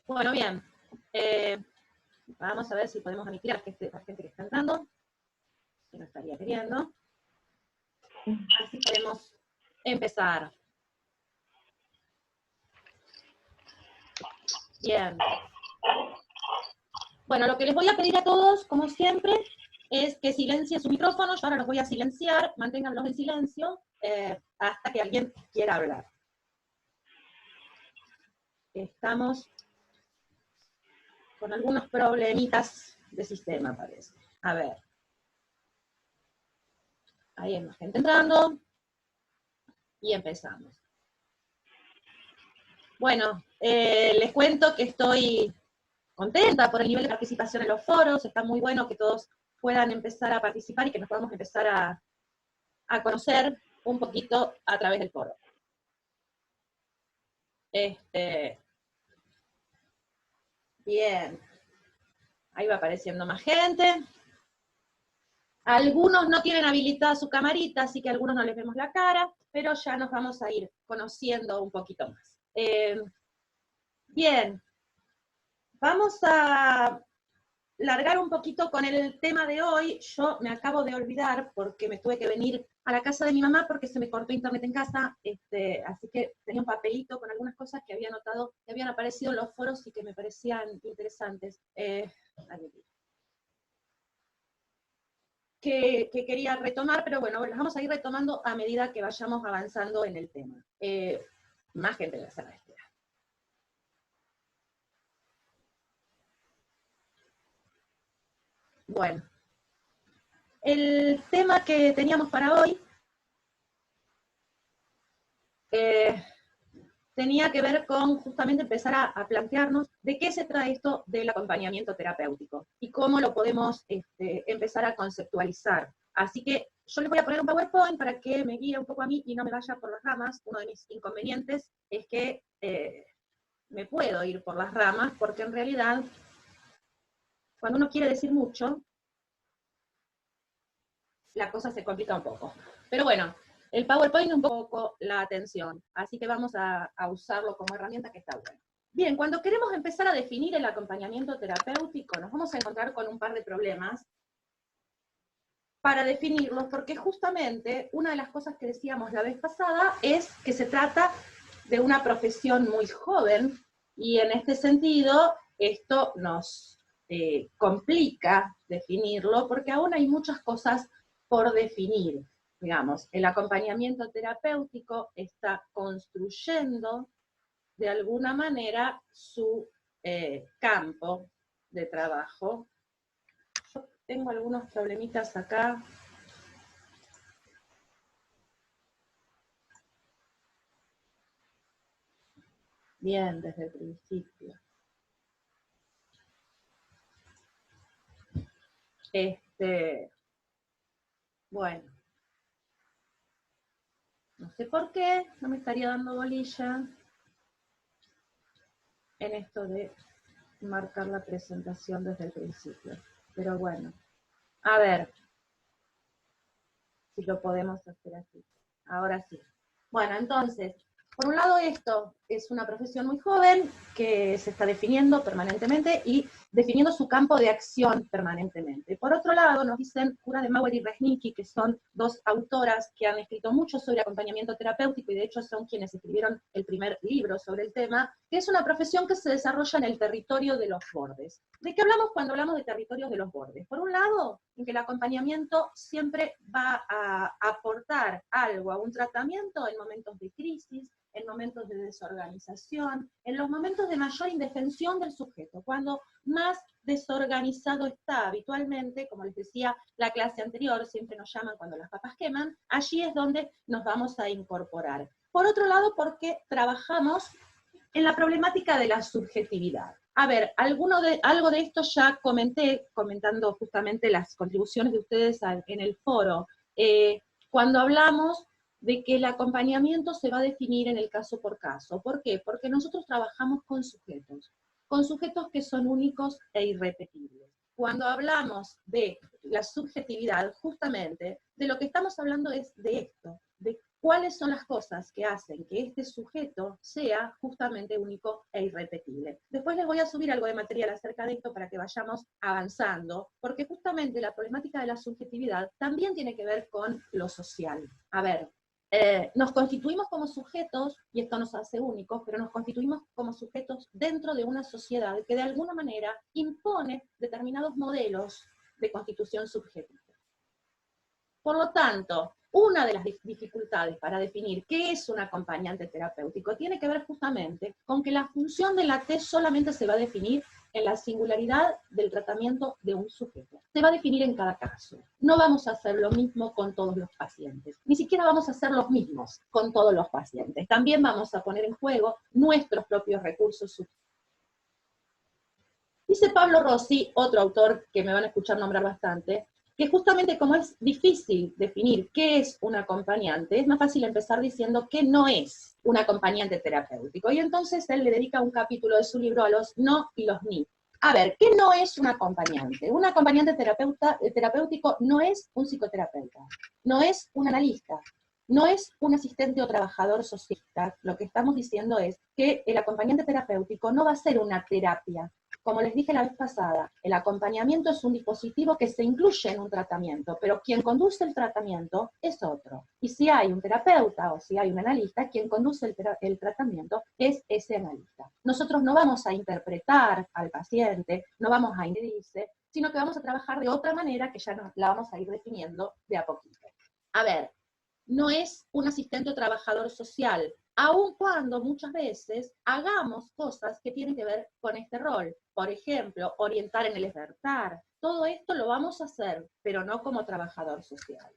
Bueno, bien. Vamos a ver si podemos admitir a la gente que está entrando, que no estaría queriendo. Así podemos empezar. Bien. Bueno, lo que les voy a pedir a todos, como siempre, es que silencien su micrófono. Yo ahora los voy a silenciar, manténganlos en silencio hasta que alguien quiera hablar. Estamos con algunos problemitas de sistema, parece. A ver. Ahí hay más gente entrando. Y empezamos. Bueno, les cuento que estoy contenta por el nivel de participación en los foros. Está muy bueno que todos puedan empezar a participar y que nos podamos empezar a conocer un poquito a través del foro. Bien. Ahí va apareciendo más gente. Algunos no tienen habilitada su camarita, así que a algunos no les vemos la cara, pero ya nos vamos a ir conociendo un poquito más. Bien. Vamos a largar un poquito con el tema de hoy. Yo me acabo de olvidar porque me tuve que venir a la casa de mi mamá porque se me cortó internet en casa, así que tenía un papelito con algunas cosas que había notado, que habían aparecido en los foros y que me parecían interesantes. Que quería retomar, pero bueno, las vamos a ir retomando a medida que vayamos avanzando en el tema. Más gente en la sala de espera. Bueno, el tema que teníamos para hoy tenía que ver con justamente empezar a plantearnos de qué se trata esto del acompañamiento terapéutico y cómo lo podemos empezar a conceptualizar. Así que yo les voy a poner un PowerPoint para que me guíe un poco a mí y no me vaya por las ramas. Uno de mis inconvenientes es que me puedo ir por las ramas porque en realidad cuando uno quiere decir mucho, la cosa se complica un poco. Pero bueno, el PowerPoint un poco la atención, así que vamos a usarlo como herramienta que está bueno. Bien, cuando queremos empezar a definir el acompañamiento terapéutico, nos vamos a encontrar con un par de problemas para definirlos, porque justamente una de las cosas que decíamos la vez pasada es que se trata de una profesión muy joven, y en este sentido esto nos complica definirlo, porque aún hay muchas cosas por definir. Digamos, el acompañamiento terapéutico está construyendo de alguna manera su campo de trabajo. Yo tengo algunos problemitas acá. Bien, desde el principio. Bueno. No sé por qué, no me estaría dando bolilla en esto de marcar la presentación desde el principio. Pero bueno, a ver si lo podemos hacer así. Ahora sí. Bueno, entonces, por un lado esto es una profesión muy joven que se está definiendo permanentemente y definiendo su campo de acción permanentemente. Por otro lado, nos dicen Cura de Mauer y Resnicki, que son dos autoras que han escrito mucho sobre acompañamiento terapéutico, y de hecho son quienes escribieron el primer libro sobre el tema, que es una profesión que se desarrolla en el territorio de los bordes. ¿De qué hablamos cuando hablamos de territorios de los bordes? Por un lado, en que el acompañamiento siempre va a aportar algo a un tratamiento en momentos de crisis, en momentos de desorganización, en los momentos de mayor indefensión del sujeto, cuando más desorganizado está habitualmente, como les decía la clase anterior, siempre nos llaman cuando las papas queman, allí es donde nos vamos a incorporar. Por otro lado, porque trabajamos en la problemática de la subjetividad. A ver, algo de esto ya comenté, comentando justamente las contribuciones de ustedes en el foro, cuando hablamos de que el acompañamiento se va a definir en el caso por caso. ¿Por qué? Porque nosotros trabajamos con sujetos que son únicos e irrepetibles. Cuando hablamos de la subjetividad, justamente, de lo que estamos hablando es de esto, de cuáles son las cosas que hacen que este sujeto sea justamente único e irrepetible. Después les voy a subir algo de material acerca de esto para que vayamos avanzando, porque justamente la problemática de la subjetividad también tiene que ver con lo social. A ver, nos constituimos como sujetos, y esto nos hace únicos, pero nos constituimos como sujetos dentro de una sociedad que de alguna manera impone determinados modelos de constitución subjetiva. Por lo tanto, una de las dificultades para definir qué es un acompañante terapéutico tiene que ver justamente con que la función de la T solamente se va a definir en la singularidad del tratamiento de un sujeto. Se va a definir en cada caso. No vamos a hacer lo mismo con todos los pacientes. Ni siquiera vamos a hacer los mismos con todos los pacientes. También vamos a poner en juego nuestros propios recursos subjetivos. Dice Pablo Rossi, otro autor que me van a escuchar nombrar bastante, que justamente como es difícil definir qué es un acompañante, es más fácil empezar diciendo qué no es un acompañante terapéutico. Y entonces él le dedica un capítulo de su libro a los no y los ni. A ver, ¿qué no es un acompañante? Un acompañante terapéutico no es un psicoterapeuta, no es un analista, no es un asistente o trabajador social. Lo que estamos diciendo es que el acompañante terapéutico no va a ser una terapia. Como les dije la vez pasada, el acompañamiento es un dispositivo que se incluye en un tratamiento, pero quien conduce el tratamiento es otro. Y si hay un terapeuta o si hay un analista, quien conduce el tratamiento es ese analista. Nosotros no vamos a interpretar al paciente, no vamos a indicarle, sino que vamos a trabajar de otra manera que ya la vamos a ir definiendo de a poquito. A ver, no es un asistente o trabajador social, aun cuando muchas veces hagamos cosas que tienen que ver con este rol. Por ejemplo, orientar en el despertar. Todo esto lo vamos a hacer, pero no como trabajador social.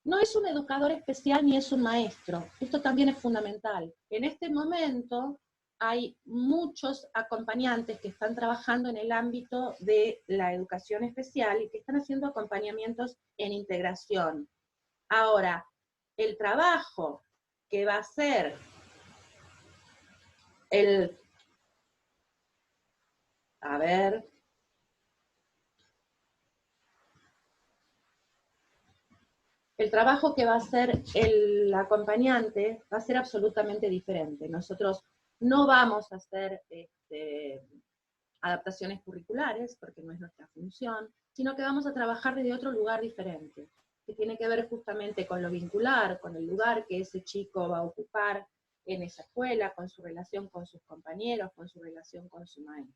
No es un educador especial ni es un maestro. Esto también es fundamental. En este momento hay muchos acompañantes que están trabajando en el ámbito de la educación especial y que están haciendo acompañamientos en integración. Ahora, el trabajo que va a hacer el trabajo que va a hacer el acompañante va a ser absolutamente diferente. Nosotros no vamos a hacer adaptaciones curriculares, porque no es nuestra función, sino que vamos a trabajar desde otro lugar diferente, que tiene que ver justamente con lo vincular, con el lugar que ese chico va a ocupar en esa escuela, con su relación con sus compañeros, con su relación con su maestro.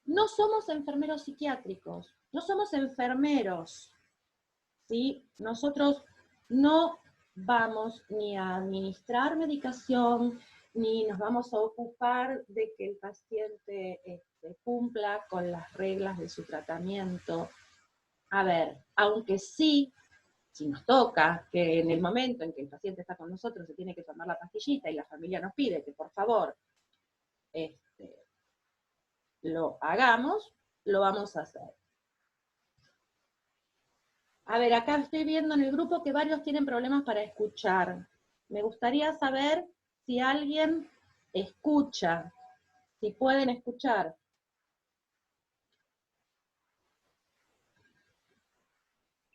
No somos enfermeros psiquiátricos, no somos enfermeros, ¿sí? Nosotros no vamos ni a administrar medicación, ni nos vamos a ocupar de que el paciente cumpla con las reglas de su tratamiento. A ver, aunque sí, si nos toca que en el momento en que el paciente está con nosotros se tiene que tomar la pastillita y la familia nos pide que por favor lo hagamos, lo vamos a hacer. A ver, acá estoy viendo en el grupo que varios tienen problemas para escuchar. Me gustaría saber si alguien escucha, si pueden escuchar.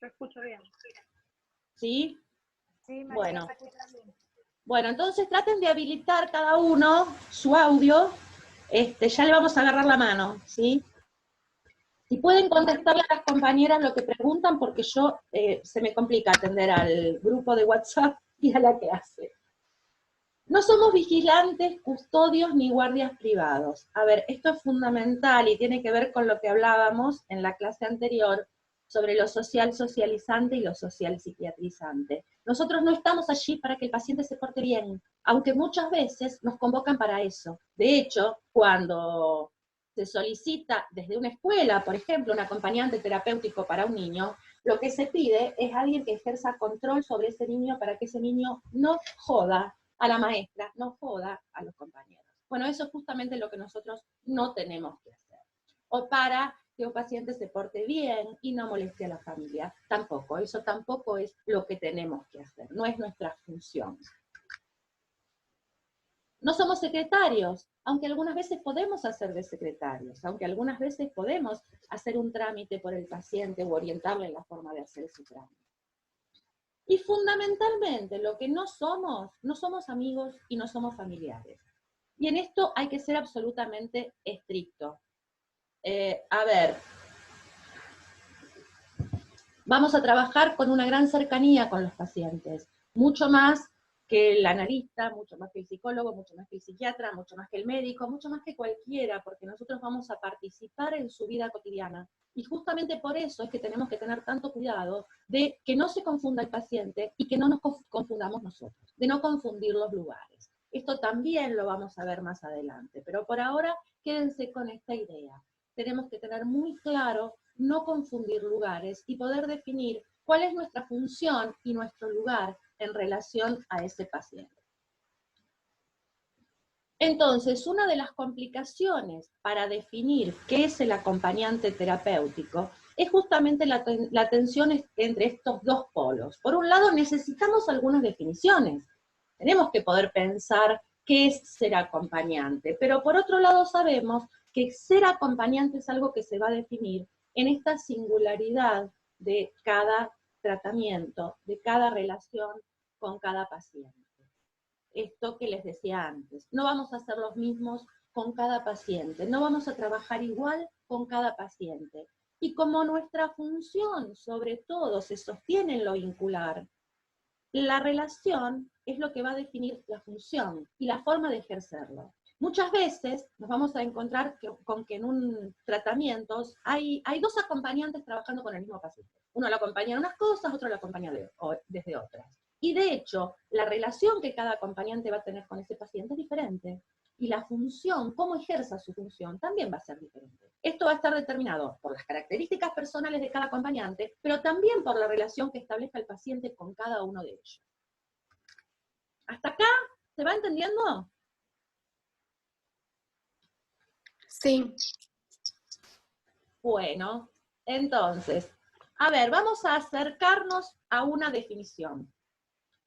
Yo escucho bien. ¿Sí? Sí, María, Bueno. se escucha bien. Bueno, entonces traten de habilitar cada uno su audio. Ya le vamos a agarrar la mano, ¿sí? Si pueden contestarle a las compañeras lo que preguntan, porque yo se me complica atender al grupo de WhatsApp y a la que hace. No somos vigilantes, custodios ni guardias privados. A ver, esto es fundamental y tiene que ver con lo que hablábamos en la clase anterior sobre lo social socializante y lo social psiquiatrizante. Nosotros no estamos allí para que el paciente se porte bien, aunque muchas veces nos convocan para eso. De hecho, cuando se solicita desde una escuela, por ejemplo, un acompañante terapéutico para un niño, lo que se pide es alguien que ejerza control sobre ese niño para que ese niño no joda a la maestra, no joda a los compañeros. Bueno, eso es justamente lo que nosotros no tenemos que hacer. O para que un paciente se porte bien y no moleste a la familia. Tampoco, eso tampoco es lo que tenemos que hacer, no es nuestra función. No somos secretarios, aunque algunas veces podemos hacer de secretarios, aunque algunas veces podemos hacer un trámite por el paciente o orientarle en la forma de hacer ese trámite. Y fundamentalmente lo que no somos amigos y no somos familiares. Y en esto hay que ser absolutamente estricto. A ver, vamos a trabajar con una gran cercanía con los pacientes, mucho más que el analista, mucho más que el psicólogo, mucho más que el psiquiatra, mucho más que el médico, mucho más que cualquiera, porque nosotros vamos a participar en su vida cotidiana. Y justamente por eso es que tenemos que tener tanto cuidado de que no se confunda el paciente y que no nos confundamos nosotros, de no confundir los lugares. Esto también lo vamos a ver más adelante, pero por ahora quédense con esta idea. Tenemos que tener muy claro no confundir lugares y poder definir cuál es nuestra función y nuestro lugar en relación a ese paciente. Entonces, una de las complicaciones para definir qué es el acompañante terapéutico es justamente la tensión entre estos dos polos. Por un lado, necesitamos algunas definiciones. Tenemos que poder pensar qué es ser acompañante, pero por otro lado sabemos que ser acompañante es algo que se va a definir en esta singularidad de cada tratamiento, de cada relación con cada paciente. Esto que les decía antes, no vamos a hacer los mismos con cada paciente, no vamos a trabajar igual con cada paciente. Y como nuestra función, sobre todo, se sostiene en lo vincular, la relación es lo que va a definir la función y la forma de ejercerlo. Muchas veces nos vamos a encontrar con que en un tratamiento hay dos acompañantes trabajando con el mismo paciente. Uno lo acompaña en unas cosas, otro lo acompaña desde otras. Y de hecho, la relación que cada acompañante va a tener con ese paciente es diferente. Y la función, cómo ejerza su función, también va a ser diferente. Esto va a estar determinado por las características personales de cada acompañante, pero también por la relación que establezca el paciente con cada uno de ellos. ¿Hasta acá se va entendiendo? Sí. Bueno, entonces, a ver, vamos a acercarnos a una definición.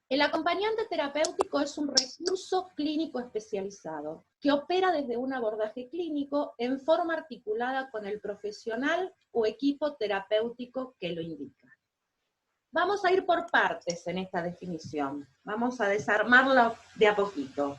El acompañante terapéutico es un recurso clínico especializado que opera desde un abordaje clínico en forma articulada con el profesional o equipo terapéutico que lo indica. Vamos a ir por partes en esta definición. Vamos a desarmarlo de a poquito.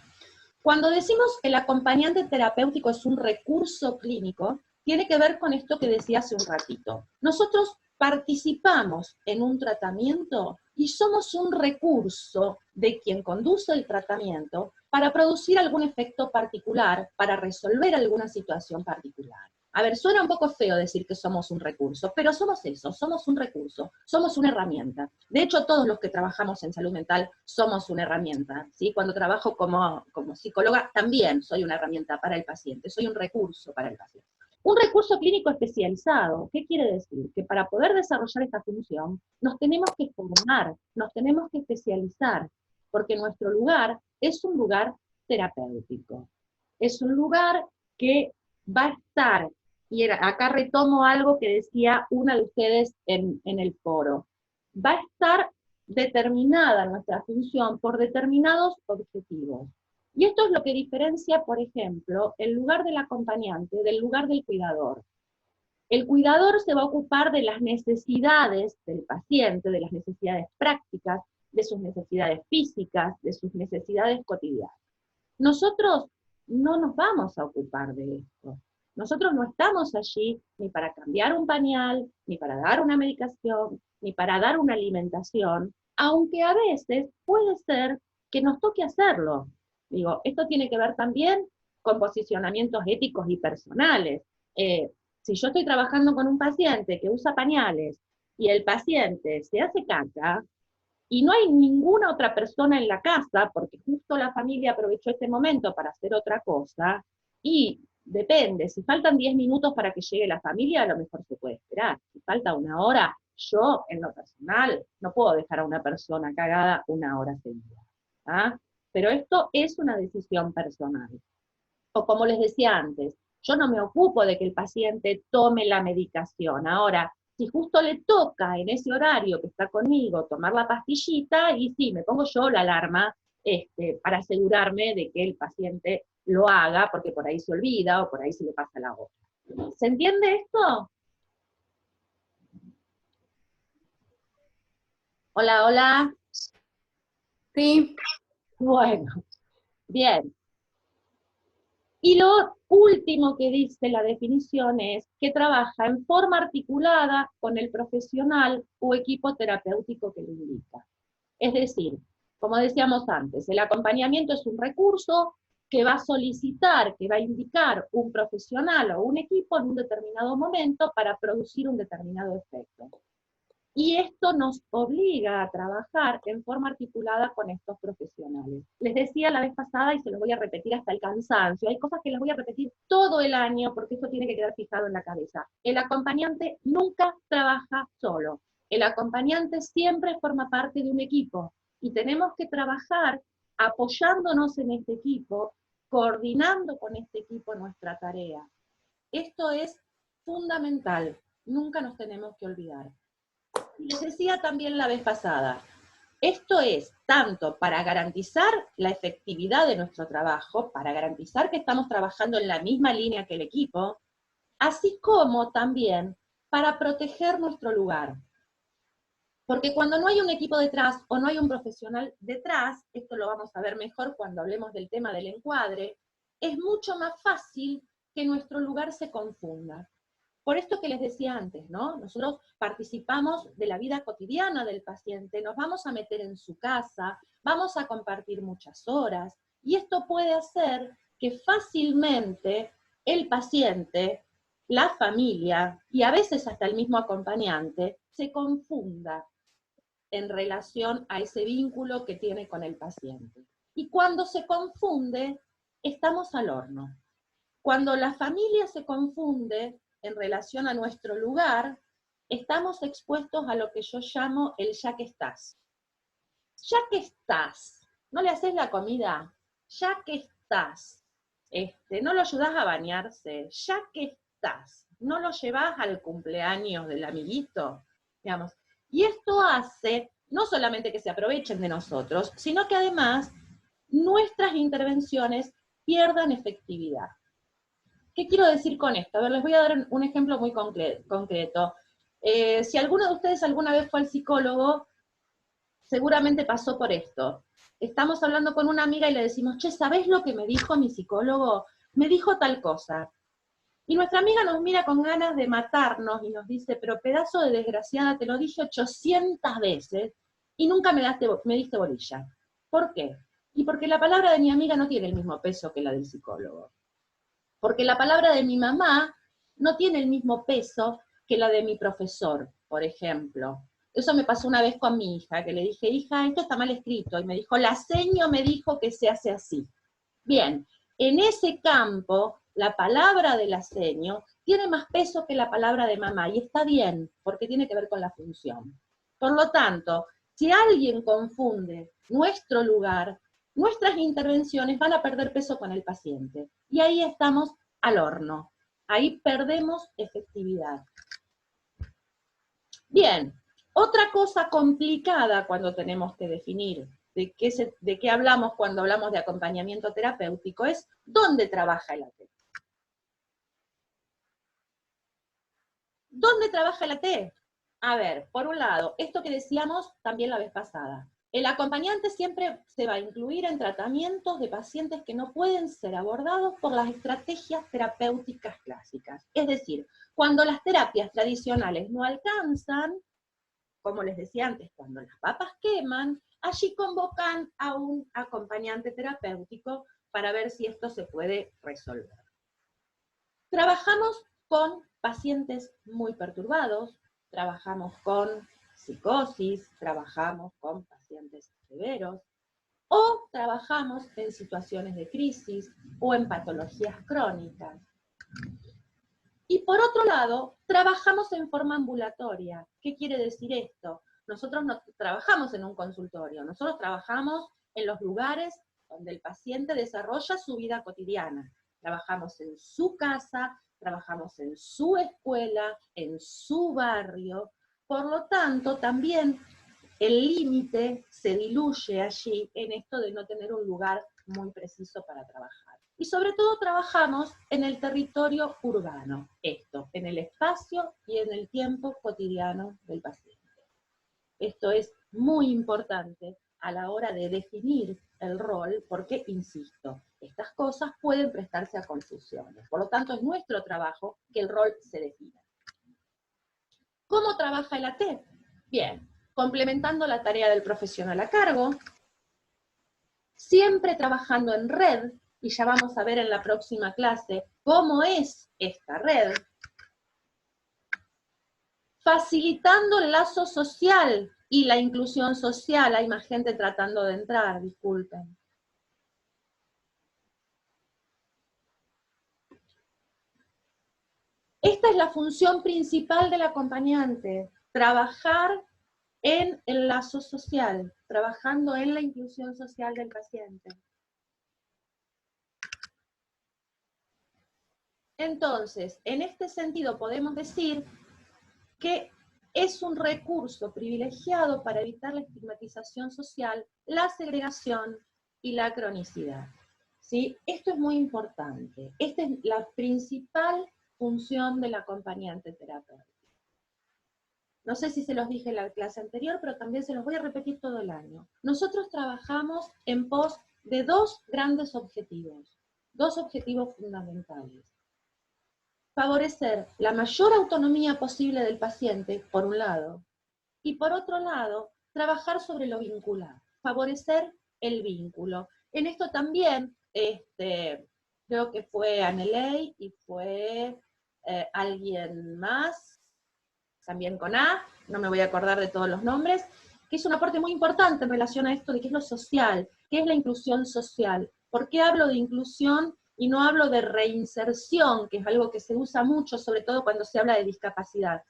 Cuando decimos el acompañante terapéutico es un recurso clínico, tiene que ver con esto que decía hace un ratito. Nosotros participamos en un tratamiento y somos un recurso de quien conduce el tratamiento para producir algún efecto particular, para resolver alguna situación particular. A ver, suena un poco feo decir que somos un recurso, pero somos eso, somos un recurso, somos una herramienta. De hecho, todos los que trabajamos en salud mental somos una herramienta, ¿sí? Cuando trabajo como psicóloga, también soy una herramienta para el paciente, soy un recurso para el paciente. Un recurso clínico especializado, ¿qué quiere decir? Que para poder desarrollar esta función, nos tenemos que formar, nos tenemos que especializar, porque nuestro lugar es un lugar terapéutico. Es un lugar que va a estar, y acá retomo algo que decía una de ustedes en el foro, va a estar determinada nuestra función por determinados objetivos. Y esto es lo que diferencia, por ejemplo, el lugar del acompañante del lugar del cuidador. El cuidador se va a ocupar de las necesidades del paciente, de las necesidades prácticas, de sus necesidades físicas, de sus necesidades cotidianas. Nosotros no nos vamos a ocupar de esto. Nosotros no estamos allí ni para cambiar un pañal, ni para dar una medicación, ni para dar una alimentación, aunque a veces puede ser que nos toque hacerlo. Digo, esto tiene que ver también con posicionamientos éticos y personales. Si yo estoy trabajando con un paciente que usa pañales y el paciente se hace caca, y no hay ninguna otra persona en la casa, porque justo la familia aprovechó este momento para hacer otra cosa, y depende, si faltan 10 minutos para que llegue la familia, a lo mejor se puede esperar. Si falta una hora, yo, en lo personal, no puedo dejar a una persona cagada una hora seguida. ¿Ah? Pero esto es una decisión personal. O como les decía antes, yo no me ocupo de que el paciente tome la medicación. Ahora, si justo le toca en ese horario que está conmigo tomar la pastillita, y sí, me pongo yo la alarma para asegurarme de que el paciente lo haga, porque por ahí se olvida o por ahí se le pasa la otra. ¿Se entiende esto? Hola, hola. Sí, Bueno, bien. Y lo último que dice la definición es que trabaja en forma articulada con el profesional o equipo terapéutico que lo indica. Es decir, como decíamos antes, el acompañamiento es un recurso que va a solicitar, que va a indicar un profesional o un equipo en un determinado momento para producir un determinado efecto. Y esto nos obliga a trabajar en forma articulada con estos profesionales. Les decía la vez pasada, y se los voy a repetir hasta el cansancio, hay cosas que les voy a repetir todo el año, porque esto tiene que quedar fijado en la cabeza. El acompañante nunca trabaja solo. El acompañante siempre forma parte de un equipo, y tenemos que trabajar apoyándonos en este equipo, coordinando con este equipo nuestra tarea. Esto es fundamental, nunca nos tenemos que olvidar. Y les decía también la vez pasada, esto es tanto para garantizar la efectividad de nuestro trabajo, para garantizar que estamos trabajando en la misma línea que el equipo, así como también para proteger nuestro lugar. Porque cuando no hay un equipo detrás o no hay un profesional detrás, esto lo vamos a ver mejor cuando hablemos del tema del encuadre, es mucho más fácil que nuestro lugar se confunda. Por esto que les decía antes, ¿no? Nosotros participamos de la vida cotidiana del paciente, nos vamos a meter en su casa, vamos a compartir muchas horas, y esto puede hacer que fácilmente el paciente, la familia, y a veces hasta el mismo acompañante, se confunda en relación a ese vínculo que tiene con el paciente. Y cuando se confunde, estamos al horno. Cuando la familia se confunde en relación a nuestro lugar, estamos expuestos a lo que yo llamo el ya que estás. Ya que estás, no le haces la comida, ya que estás, no lo ayudás a bañarse, ya que estás, no lo llevas al cumpleaños del amiguito, digamos. Y esto hace no solamente que se aprovechen de nosotros, sino que además nuestras intervenciones pierdan efectividad. ¿Qué quiero decir con esto? A ver, les voy a dar un ejemplo muy concreto. Si alguno de ustedes alguna vez fue al psicólogo, seguramente pasó por esto. Estamos hablando con una amiga y le decimos, che, ¿sabés lo que me dijo mi psicólogo? Me dijo tal cosa. Y nuestra amiga nos mira con ganas de matarnos y nos dice, pero pedazo de desgraciada, te lo dije 800 veces y nunca me diste bolilla. ¿Por qué? Y porque la palabra de mi amiga no tiene el mismo peso que la del psicólogo. Porque la palabra de mi mamá no tiene el mismo peso que la de mi profesor, por ejemplo. Eso me pasó una vez con mi hija, que le dije, hija, esto está mal escrito, y me dijo, la seño me dijo que se hace así. Bien, en ese campo, la palabra de la seño tiene más peso que la palabra de mamá, y está bien, porque tiene que ver con la función. Por lo tanto, si alguien confunde nuestro lugar, nuestras intervenciones van a perder peso con el paciente. Y ahí estamos al horno. Ahí perdemos efectividad. Bien, otra cosa complicada cuando tenemos que definir de qué hablamos cuando hablamos de acompañamiento terapéutico es dónde trabaja el AT. ¿Dónde trabaja el AT? A ver, por un lado, esto que decíamos también la vez pasada. El acompañante siempre se va a incluir en tratamientos de pacientes que no pueden ser abordados por las estrategias terapéuticas clásicas. Es decir, cuando las terapias tradicionales no alcanzan, como les decía antes, cuando las papas queman, allí convocan a un acompañante terapéutico para ver si esto se puede resolver. Trabajamos con pacientes muy perturbados, trabajamos con psicosis, trabajamos con pacientes severos, o trabajamos en situaciones de crisis o en patologías crónicas. Y por otro lado, trabajamos en forma ambulatoria. ¿Qué quiere decir esto? Nosotros no trabajamos en un consultorio, nosotros trabajamos en los lugares donde el paciente desarrolla su vida cotidiana. Trabajamos en su casa, trabajamos en su escuela, en su barrio. Por lo tanto, también el límite se diluye allí en esto de no tener un lugar muy preciso para trabajar. Y sobre todo trabajamos en el territorio urbano, en el espacio y en el tiempo cotidiano del paciente. Esto es muy importante a la hora de definir el rol, porque, insisto, estas cosas pueden prestarse a confusiones. Por lo tanto, es nuestro trabajo que el rol se defina. ¿Cómo trabaja el AT? Bien, complementando la tarea del profesional a cargo, siempre trabajando en red, y ya vamos a ver en la próxima clase cómo es esta red, facilitando el lazo social y la inclusión social. Hay más gente tratando de entrar, disculpen. Esta es la función principal del acompañante, trabajar en el lazo social, trabajando en la inclusión social del paciente. Entonces, en este sentido podemos decir que es un recurso privilegiado para evitar la estigmatización social, la segregación y la cronicidad. ¿Sí? Esto es muy importante. Esta es la principal función del acompañante terapéutico. No sé si se los dije en la clase anterior, pero también se los voy a repetir todo el año. Nosotros trabajamos en pos de dos grandes objetivos, dos objetivos fundamentales. Favorecer la mayor autonomía posible del paciente, por un lado, y por otro lado, trabajar sobre lo vincular, favorecer el vínculo. En esto también, creo que fue Aneley y fue alguien más, también con A, no me voy a acordar de todos los nombres, que es un aporte muy importante en relación a esto de qué es lo social, qué es la inclusión social. ¿Por qué hablo de inclusión y no hablo de reinserción, que es algo que se usa mucho, sobre todo cuando se habla de discapacidad?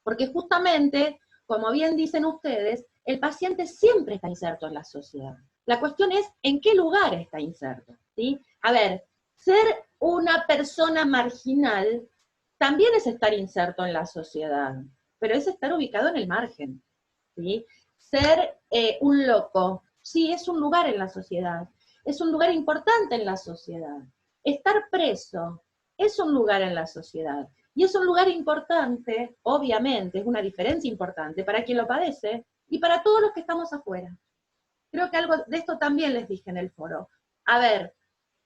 Porque justamente, como bien dicen ustedes, el paciente siempre está inserto en la sociedad. La cuestión es en qué lugar está inserto, ¿sí? A ver, ser una persona marginal también es estar inserto en la sociedad, pero es estar ubicado en el margen, ¿sí? Ser un loco, sí, es un lugar en la sociedad, es un lugar importante en la sociedad. Estar preso es un lugar en la sociedad. Y es un lugar importante, obviamente, es una diferencia importante para quien lo padece y para todos los que estamos afuera. Creo que algo de esto también les dije en el foro. A ver,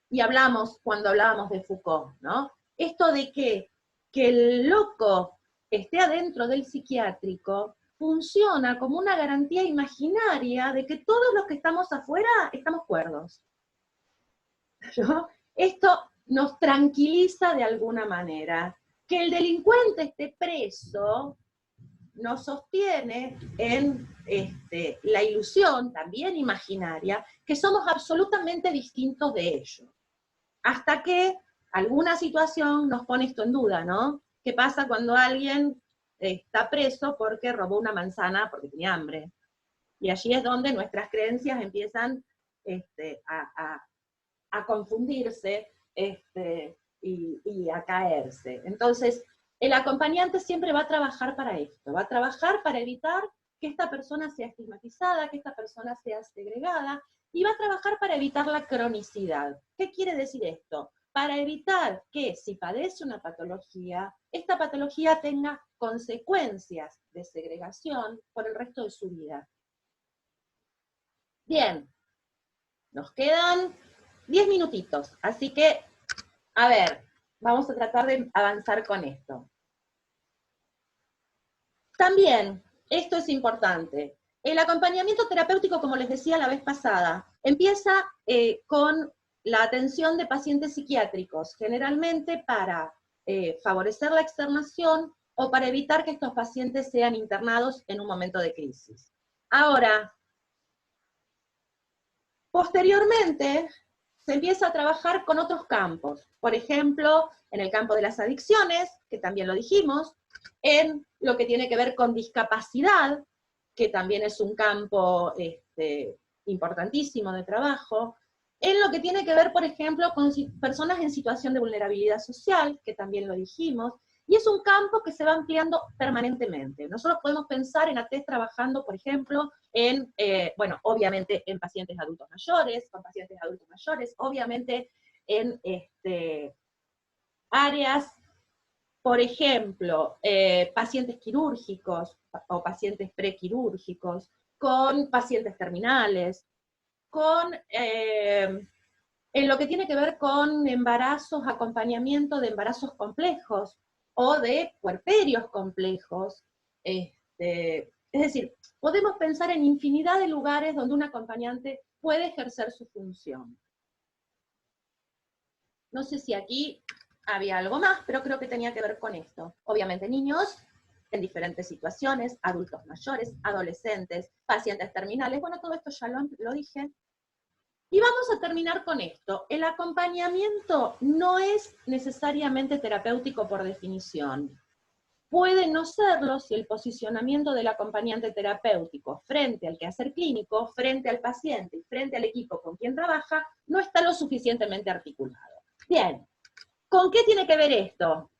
y hablamos cuando hablábamos de Foucault, ¿no? Esto de que el loco esté adentro del psiquiátrico funciona como una garantía imaginaria de que todos los que estamos afuera estamos cuerdos, ¿no? Esto nos tranquiliza de alguna manera. Que el delincuente esté preso nos sostiene en la ilusión, también imaginaria, que somos absolutamente distintos de ellos. Hasta que alguna situación nos pone esto en duda, ¿no? ¿Qué pasa cuando alguien está preso porque robó una manzana porque tenía hambre? Y allí es donde nuestras creencias empiezan a confundirse y a caerse. Entonces, el acompañante siempre va a trabajar para esto, va a trabajar para evitar que esta persona sea estigmatizada, que esta persona sea segregada, y va a trabajar para evitar la cronicidad. ¿Qué quiere decir esto? Para evitar que si padece una patología, esta patología tenga consecuencias de segregación por el resto de su vida. Bien, nos quedan 10 minutitos, así que, a ver, vamos a tratar de avanzar con esto. También, esto es importante, el acompañamiento terapéutico, como les decía la vez pasada, empieza con la atención de pacientes psiquiátricos, generalmente para favorecer la externación o para evitar que estos pacientes sean internados en un momento de crisis. Ahora, posteriormente, se empieza a trabajar con otros campos. Por ejemplo, en el campo de las adicciones, que también lo dijimos, en lo que tiene que ver con discapacidad, que también es un campo importantísimo de trabajo, en lo que tiene que ver, por ejemplo, con personas en situación de vulnerabilidad social, que también lo dijimos, y es un campo que se va ampliando permanentemente. Nosotros podemos pensar en ATES trabajando, por ejemplo, en, bueno, obviamente en pacientes adultos mayores, con pacientes adultos mayores, obviamente en áreas por ejemplo, pacientes quirúrgicos o pacientes prequirúrgicos, con pacientes terminales, con en lo que tiene que ver con embarazos, acompañamiento de embarazos complejos o de puerperios complejos. Es decir, podemos pensar en infinidad de lugares donde un acompañante puede ejercer su función. No sé si aquí había algo más, pero creo que tenía que ver con esto. Obviamente niños en diferentes situaciones, adultos mayores, adolescentes, pacientes terminales, bueno, todo esto ya lo dije. Y vamos a terminar con esto. El acompañamiento no es necesariamente terapéutico por definición. Puede no serlo si el posicionamiento del acompañante terapéutico frente al quehacer clínico, frente al paciente y frente al equipo con quien trabaja, no está lo suficientemente articulado. Bien, ¿con qué tiene que ver esto?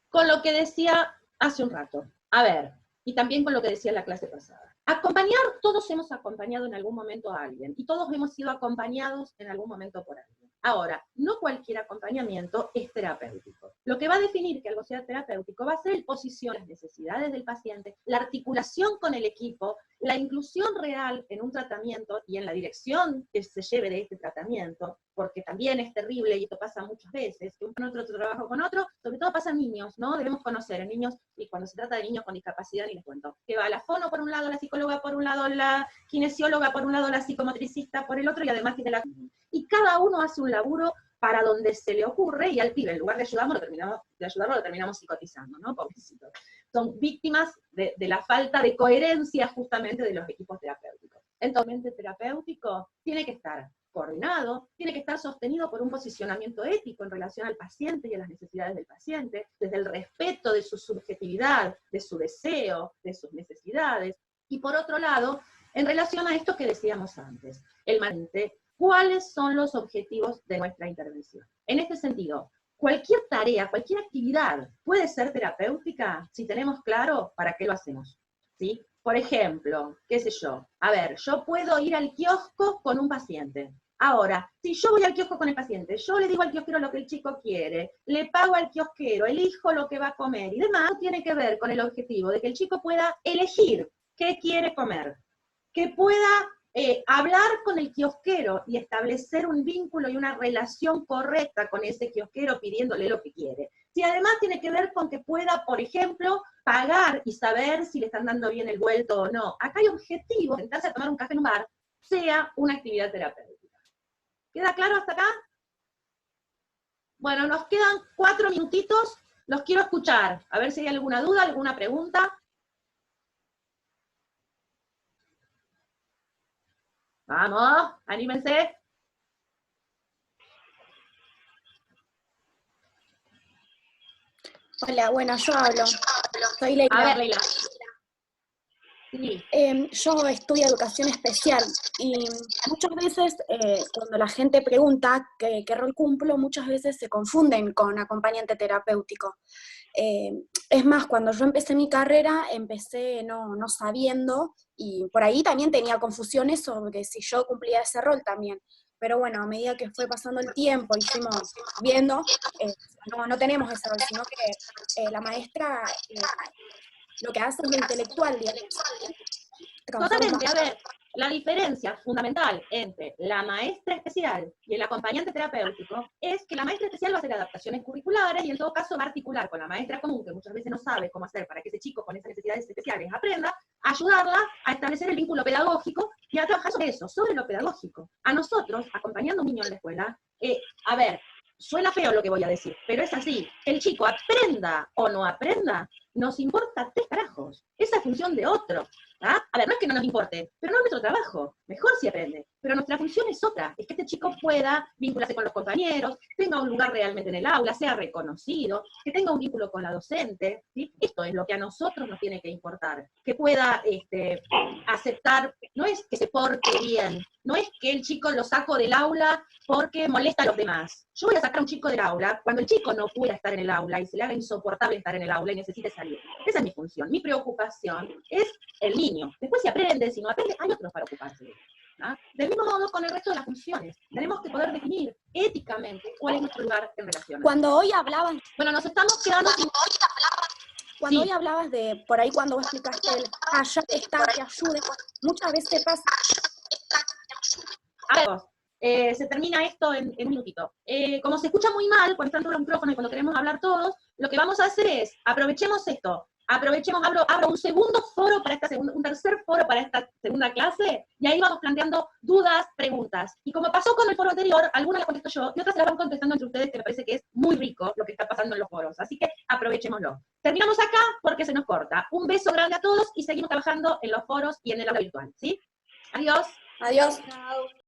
Con lo que decía hace un rato. A ver, y también con lo que decía en la clase pasada. Acompañar, todos hemos acompañado en algún momento a alguien, y todos hemos sido acompañados en algún momento por alguien. Ahora, no cualquier acompañamiento es terapéutico. Lo que va a definir que algo sea terapéutico va a ser el posición, las necesidades del paciente, la articulación con el equipo, la inclusión real en un tratamiento y en la dirección que se lleve de este tratamiento, porque también es terrible, y esto pasa muchas veces, que un otro trabajo con otro, sobre todo pasa en niños, ¿no? Debemos conocer en niños, y cuando se trata de niños con discapacidad, ni les cuento, que va la fono por un lado, la psicóloga por un lado, la kinesióloga por un lado, la psicomotricista por el otro, y además tiene la... Y cada uno hace un laburo para donde se le ocurre, y al pibe, en lugar de ayudarlo, lo terminamos psicotizando, ¿no? Pobrecito. Son víctimas de la falta de coherencia justamente de los equipos terapéuticos. Entonces, el terapéutico tiene que estar coordinado, tiene que estar sostenido por un posicionamiento ético en relación al paciente y a las necesidades del paciente, desde el respeto de su subjetividad, de su deseo, de sus necesidades, y por otro lado, en relación a esto que decíamos antes, el paciente, ¿cuáles son los objetivos de nuestra intervención? En este sentido, cualquier tarea, cualquier actividad puede ser terapéutica si tenemos claro para qué lo hacemos, ¿sí? Por ejemplo, qué sé yo, a ver, yo puedo ir al kiosco con un paciente. Ahora, si yo voy al kiosco con el paciente, yo le digo al kiosquero lo que el chico quiere, le pago al kiosquero, elijo lo que va a comer y demás, tiene que ver con el objetivo de que el chico pueda elegir qué quiere comer, que pueda hablar con el kiosquero y establecer un vínculo y una relación correcta con ese kiosquero pidiéndole lo que quiere. Si además tiene que ver con que pueda, por ejemplo, pagar y saber si le están dando bien el vuelto o no. Acá hay objetivos, sentarse a tomar un café en un bar, sea una actividad terapéutica. ¿Queda claro hasta acá? Bueno, nos quedan 4 minutitos, los quiero escuchar, a ver si hay alguna duda, alguna pregunta. Vamos, anímense. Hola, bueno, yo hablo. Soy Leila. A ver, Leila. Sí. Yo estudio educación especial y muchas veces cuando la gente pregunta qué rol cumplo, muchas veces se confunden con acompañante terapéutico. Es más, cuando yo empecé mi carrera, empecé no sabiendo, y por ahí también tenía confusiones sobre si yo cumplía ese rol también. Pero bueno, a medida que fue pasando el tiempo y fuimos viendo, no tenemos ese rol, sino que la maestra lo que hace es lo intelectual, digamos. Totalmente, a ver, la diferencia fundamental entre la maestra especial y el acompañante terapéutico es que la maestra especial va a hacer adaptaciones curriculares y en todo caso va a articular con la maestra común, que muchas veces no sabe cómo hacer para que ese chico con esas necesidades especiales aprenda, a ayudarla a establecer el vínculo pedagógico y a trabajar sobre eso, sobre lo pedagógico. A nosotros, acompañando a un niño en la escuela, a ver, suena feo lo que voy a decir, pero es así. El chico aprenda o no aprenda, nos importa 3 carajos. Esa es función de otro. ¿Ah? A ver, no es que no nos importe, pero no es nuestro trabajo. Mejor si aprende. Pero nuestra función es otra. Es que este chico pueda vincularse con los compañeros, tenga un lugar realmente en el aula, sea reconocido, que tenga un vínculo con la docente. ¿Sí? Esto es lo que a nosotros nos tiene que importar. Que pueda aceptar, no es que se porte bien, no es que el chico lo saco del aula porque molesta a los demás. Yo voy a sacar a un chico del aula cuando el chico no pueda estar en el aula y se le haga insoportable estar en el aula y necesite salir. Esa es mi función. Mi preocupación es el niño. Después si aprende, si no aprende, hay otros para ocuparse. ¿ah? Del mismo modo con el resto de las funciones. Tenemos que poder definir éticamente cuál es nuestro lugar en relación. Cuando hoy hablabas... Bueno, nos estamos quedando sin... Cuando Sí. hoy hablabas de, por ahí cuando vos explicaste el allá está, que ayude, muchas veces pasa... Se termina esto en un minutito. Como se escucha muy mal cuando están todos los micrófonos y cuando queremos hablar todos, lo que vamos a hacer es, aprovechemos esto, abro un segundo foro para un tercer foro para esta segunda clase, y ahí vamos planteando dudas, preguntas. Y como pasó con el foro anterior, algunas las contesto yo, y otras se las van contestando entre ustedes, que me parece que es muy rico lo que está pasando en los foros. Así que aprovechémoslo. Terminamos acá porque se nos corta. Un beso grande a todos y seguimos trabajando en los foros y en el aula virtual, ¿sí? Adiós. Adiós. Chao.